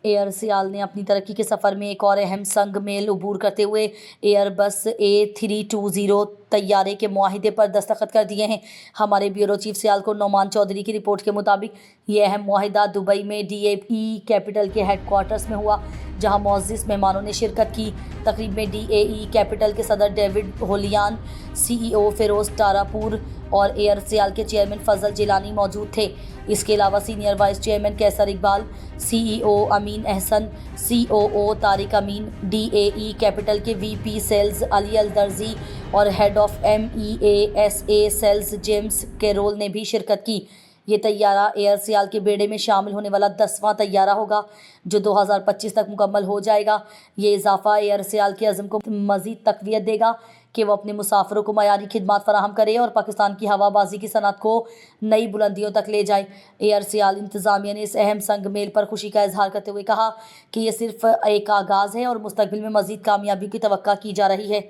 Year سیال نے اپنی ترقی کے سفر میں ایک اور اہم سنگ میل عبور کرتے ہوئے ایئر بس A320 طیارے کے معاہدے پر دستخط کر دیے ہیں۔ ہمارے بیورو چیف سیالکوٹ نعمان چودھری کی رپورٹ کے مطابق یہ اہم معاہدہ دبئی میں DAE کیپٹل کے ہیڈ کوارٹرز میں ہوا، جہاں معزز مہمانوں نے شرکت کی۔ تقریب میں DAE کیپٹل کے صدر ڈیوڈ ہولیان، CEO فیروز تاراپور اور ایئر سیال کے چیئرمین فضل جیلانی موجود تھے۔ اس کے علاوہ senior vice chairman Qaiser Iqbal, CEO Amin Ahsan, COO Tariq Amin, DAE capital کے VP سیلز علی الدرزی اور head of MEASA sales James Carroll نے بھی شرکت کی۔ یہ طیارہ ایئر سیال کے بیڑے میں شامل ہونے والا 10واں طیارہ ہوگا، جو 2025 تک مکمل ہو جائے گا۔ یہ اضافہ ایئر سیال کے عزم کو مزید تقویت دے گا کہ وہ اپنے مسافروں کو معیاری خدمات فراہم کرے اور پاکستان کی ہوا بازی کی صنعت کو نئی بلندیوں تک لے جائے۔ ایئر سیال انتظامیہ نے اس اہم سنگ میل پر خوشی کا اظہار کرتے ہوئے کہا کہ یہ صرف ایک آغاز ہے اور مستقبل میں مزید کامیابیوں کی توقع کی جا رہی ہے۔